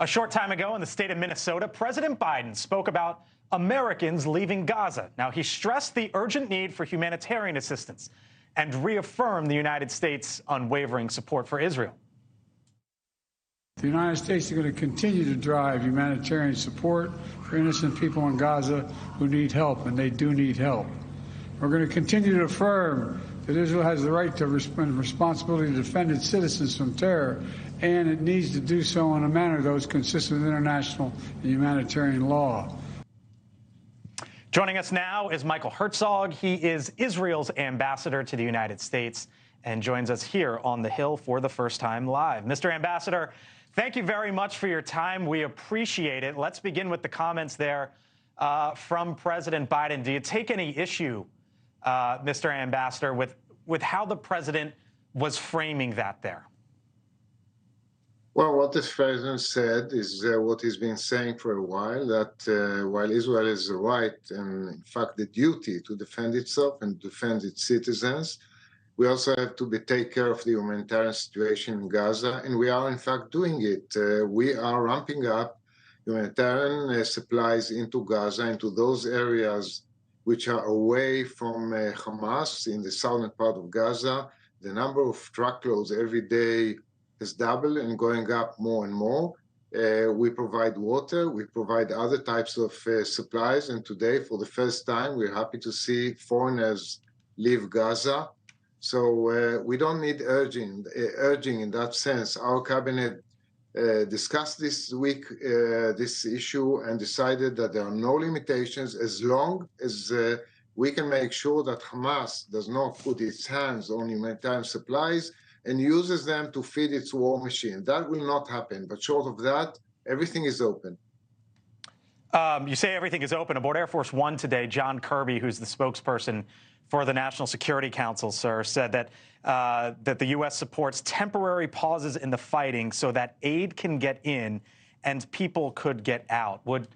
A short time ago in the state of Minnesota, President Biden spoke about Americans leaving Gaza. Now, he stressed the urgent need for humanitarian assistance and reaffirmed the United States' unwavering support for Israel. The United States is going to continue to drive humanitarian support for innocent people in Gaza who need help, and they do need help. We're going to continue to affirm that Israel has the right to and responsibility to defend its citizens from terror, and it needs to do so in a manner that is consistent with international and humanitarian law. Joining us now is Michael Herzog. He is Israel's ambassador to the United States and joins us here on the Hill for the first time live. Mr. Ambassador, thank you very much for your time. We appreciate it. Let's begin with the comments there from President Biden. Do you take any issue, Mr. Ambassador, with how the president was framing that there? Well, what the president said is what he's been saying for a while, that while Israel has the right and, in fact, the duty to defend itself and defend its citizens, we also have to take care of the humanitarian situation in Gaza, and we are, in fact, doing it. We are ramping up humanitarian supplies into Gaza, into those areas which are away from Hamas in the southern part of Gaza. The number of truckloads every day has doubled and going up more and more. We provide water, we provide other types of supplies, and today, for the first time, we're happy to see foreigners leave Gaza. So we don't need urging in that sense. Our cabinet discussed this week this issue and decided that there are no limitations as long as we can make sure that Hamas does not put its hands on humanitarian supplies and uses them to feed its war machine. That will not happen. But short of that, everything is open. You say everything is open. Aboard Air Force One today, John Kirby, who's the spokesperson for the National Security Council, sir, said that that the U.S. supports temporary pauses in the fighting so that aid can get in and people could get out. Would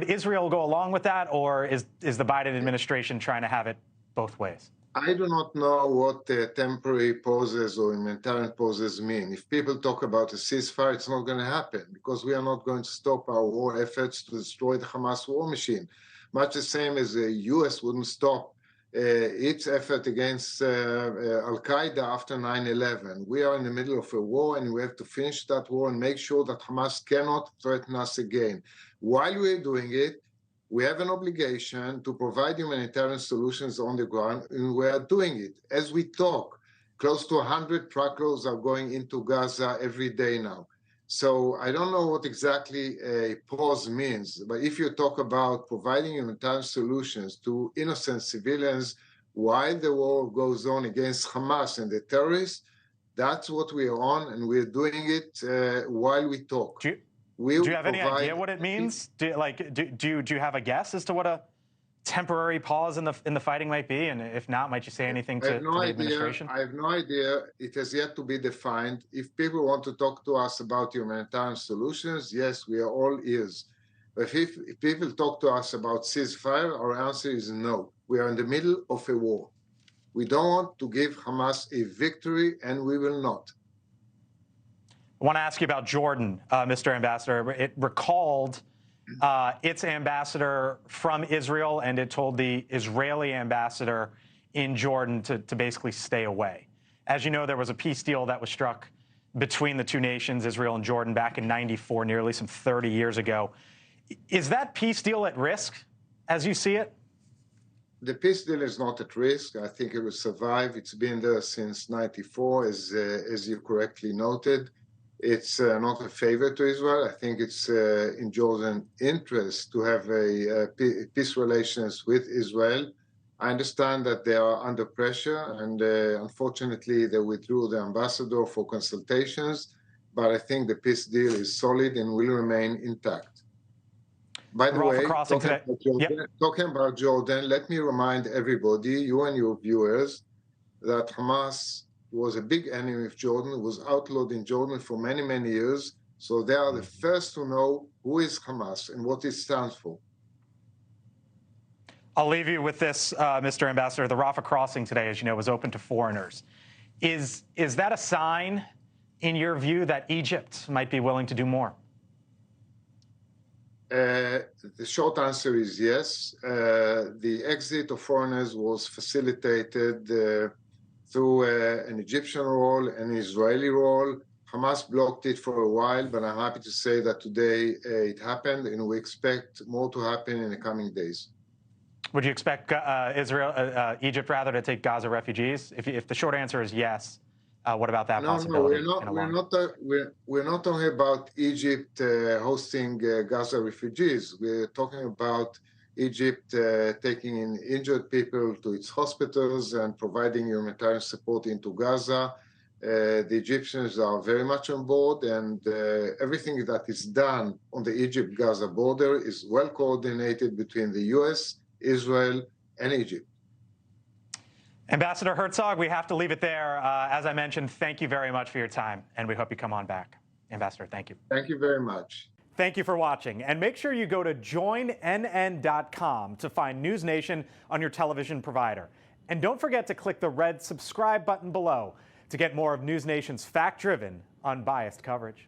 Israel go along with that, or is the Biden administration trying to have it both ways? I do not know what temporary pauses or humanitarian pauses mean. If people talk about a ceasefire, it's not going to happen because we are not going to stop our war efforts to destroy the Hamas war machine. Much the same as the U.S. wouldn't stop its effort against Al-Qaeda after 9/11. We are in the middle of a war, and we have to finish that war and make sure that Hamas cannot threaten us again. While we're doing it, we have an obligation to provide humanitarian solutions on the ground, and we are doing it. As we talk, close to 100 truckloads are going into Gaza every day now. So I don't know what exactly a pause means, but if you talk about providing humanitarian solutions to innocent civilians while the war goes on against Hamas and the terrorists, that's what we are on, and we're doing it while we talk. Do you have any idea what it means? Do you have a guess as to what a temporary pause in the fighting might be? And if not, might you say anything to the administration? I have no idea. It has yet to be defined. If people want to talk to us about humanitarian solutions, yes, we are all ears. But if people talk to us about ceasefire, our answer is no. We are in the middle of a war. We don't want to give Hamas a victory, and we will not. I want to ask you about Jordan, Mr. Ambassador. It recalled its ambassador from Israel, and it told the Israeli ambassador in Jordan to basically stay away. As you know, there was a peace deal that was struck between the two nations, Israel and Jordan, back in '94, nearly some 30 years ago. Is that peace deal at risk, as you see it? The peace deal is not at risk. I think it will survive. It's been there since '94, as you correctly noted. It's not a favor to Israel. I think it's in Jordan's interest to have a peace relations with Israel. I understand that they are under pressure, and unfortunately, they withdrew the ambassador for consultations. But I think the peace deal is solid and will remain intact. By the way, talking about Jordan, let me remind everybody, you and your viewers, that Hamas was a big enemy of Jordan, was outlawed in Jordan for many, many years. So they are the first to know who is Hamas and what it stands for. I'll leave you with this, Mr. Ambassador. The Rafah crossing today, as you know, was open to foreigners. Is that a sign, in your view, that Egypt might be willing to do more? The short answer is yes. The exit of foreigners was facilitated through an Egyptian role, an Israeli role. Hamas blocked it for a while, but I'm happy to say that today it happened, and we expect more to happen in the coming days. Would you expect Egypt rather, to take Gaza refugees? If the short answer is yes, what about that possibility? We're not talking about Egypt hosting Gaza refugees. We're talking about Egypt taking in injured people to its hospitals and providing humanitarian support into Gaza. The Egyptians are very much on board, and everything that is done on the Egypt-Gaza border is well coordinated between the U.S., Israel, and Egypt. Ambassador Herzog, we have to leave it there. As I mentioned, thank you very much for your time, and we hope you come on back. Ambassador, thank you. Thank you very much. Thank you for watching, and make sure you go to joinnn.com to find NewsNation on your television provider. And don't forget to click the red subscribe button below to get more of NewsNation's fact-driven, unbiased coverage.